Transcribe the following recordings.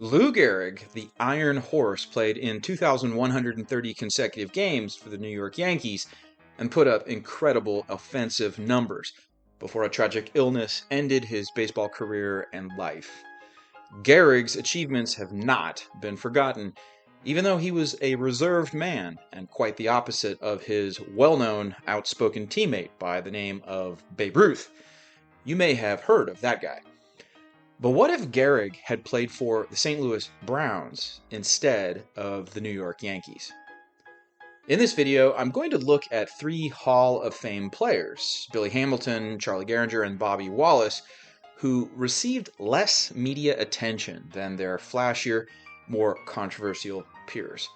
Lou Gehrig, the Iron Horse, played in 2,130 consecutive games for the New York Yankees and put up incredible offensive numbers before a tragic illness ended his baseball career and life. Gehrig's achievements have not been forgotten, even though he was a reserved man and quite the opposite of his well-known, outspoken teammate by the name of Babe Ruth. You may have heard of that guy. But what if Gehrig had played for the St. Louis Browns instead of the New York Yankees? In this video, I'm going to look at three Hall of Fame players, Billy Hamilton, Charlie Gehringer, and Bobby Wallace, who received less media attention than their flashier, more controversial peers.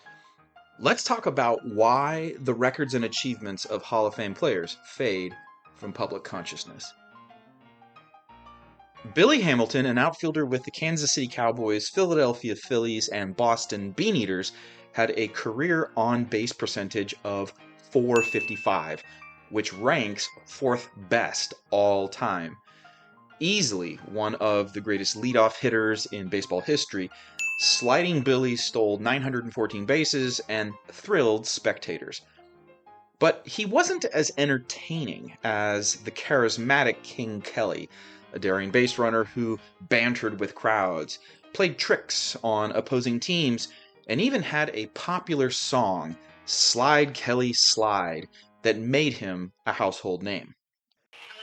Let's talk about why the records and achievements of Hall of Fame players fade from public consciousness. Billy Hamilton, an outfielder with the Kansas City Cowboys, Philadelphia Phillies, and Boston Beaneaters, had a career on-base percentage of .455, which ranks fourth best all time. Easily one of the greatest leadoff hitters in baseball history, sliding Billy stole 914 bases and thrilled spectators. But he wasn't as entertaining as the charismatic King Kelly, a daring base runner who bantered with crowds, played tricks on opposing teams, and even had a popular song, Slide Kelly Slide, that made him a household name.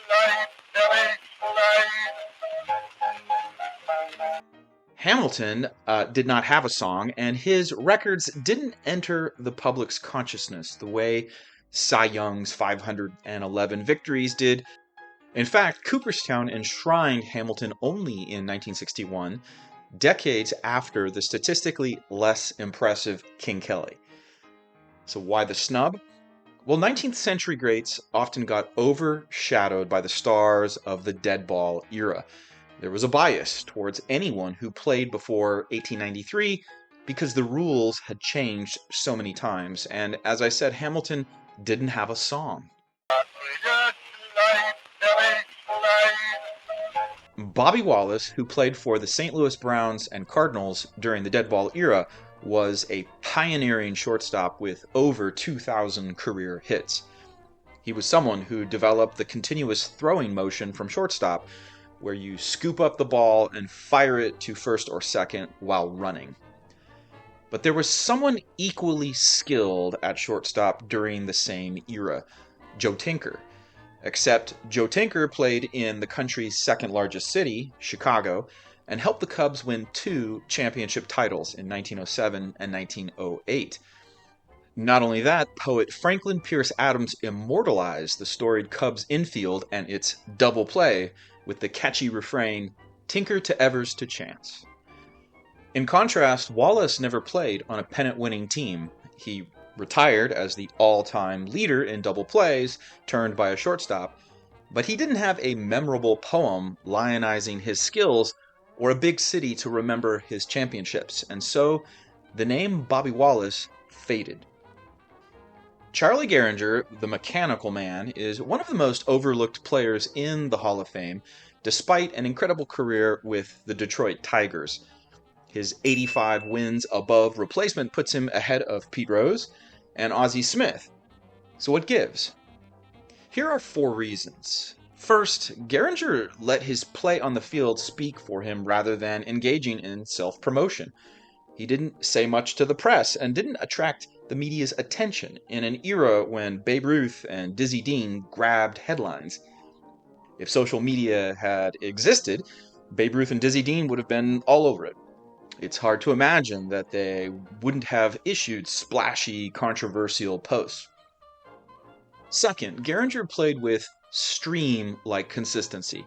Slide, Kelly, slide. Hamilton did not have a song, and his records didn't enter the public's consciousness the way Cy Young's 511 victories did. In fact, Cooperstown enshrined Hamilton only in 1961, decades after the statistically less impressive King Kelly. So why the snub? Well, 19th century greats often got overshadowed by the stars of the dead ball era. There was a bias towards anyone who played before 1893 because the rules had changed so many times, and as I said, Hamilton didn't have a song. Bobby Wallace, who played for the St. Louis Browns and Cardinals during the dead ball era, was a pioneering shortstop with over 2,000 career hits. He was someone who developed the continuous throwing motion from shortstop, where you scoop up the ball and fire it to first or second while running. But there was someone equally skilled at shortstop during the same era, Joe Tinker. Except Joe Tinker played in the country's second largest city, Chicago, and helped the Cubs win 2 championship titles in 1907 and 1908. Not only that, poet Franklin Pierce Adams immortalized the storied Cubs infield and its double play with the catchy refrain, "Tinker to Evers to Chance." In contrast, Wallace never played on a pennant-winning team. He retired as the all-time leader in double plays, turned by a shortstop, but he didn't have a memorable poem lionizing his skills or a big city to remember his championships, and so the name Bobby Wallace faded. Charlie Gehringer, the mechanical man, is one of the most overlooked players in the Hall of Fame, despite an incredible career with the Detroit Tigers. His 85 wins above replacement puts him ahead of Pete Rose and Ozzie Smith. So what gives? Here are 4 reasons. First, Gehringer let his play on the field speak for him rather than engaging in self-promotion. He didn't say much to the press and didn't attract the media's attention in an era when Babe Ruth and Dizzy Dean grabbed headlines. If social media had existed, Babe Ruth and Dizzy Dean would have been all over it. It's hard to imagine that they wouldn't have issued splashy, controversial posts. Second, Gehringer played with stream-like consistency.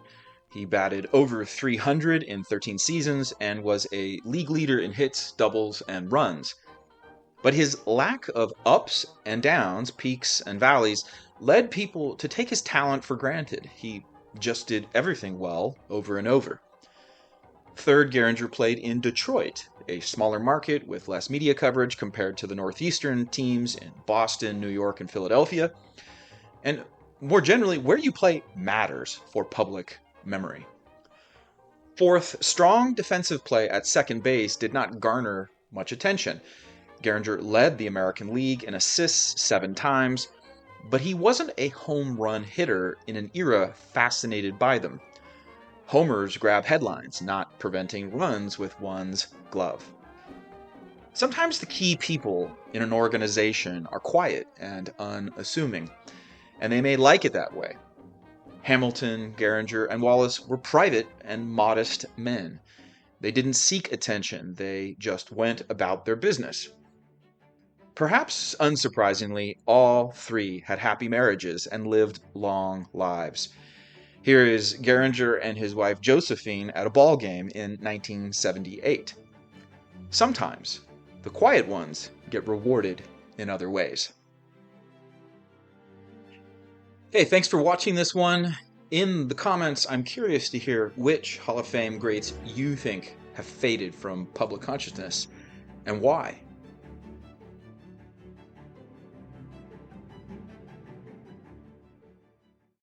He batted over .300 in 13 seasons and was a league leader in hits, doubles, and runs. But his lack of ups and downs, peaks and valleys, led people to take his talent for granted. He just did everything well over and over. Third, Gehringer played in Detroit, a smaller market with less media coverage compared to the Northeastern teams in Boston, New York, and Philadelphia. And more generally, where you play matters for public memory. Fourth, strong defensive play at second base did not garner much attention. Gehringer led the American League in assists 7 times, but he wasn't a home run hitter in an era fascinated by them. Homers grab headlines, not preventing runs with one's glove. Sometimes the key people in an organization are quiet and unassuming, and they may like it that way. Hamilton, Gehringer, and Wallace were private and modest men. They didn't seek attention, they just went about their business. Perhaps unsurprisingly, all three had happy marriages and lived long lives. Here is Gehringer and his wife Josephine at a ball game in 1978. Sometimes, the quiet ones get rewarded in other ways. Hey, thanks for watching this one. In the comments, I'm curious to hear which Hall of Fame greats you think have faded from public consciousness and why.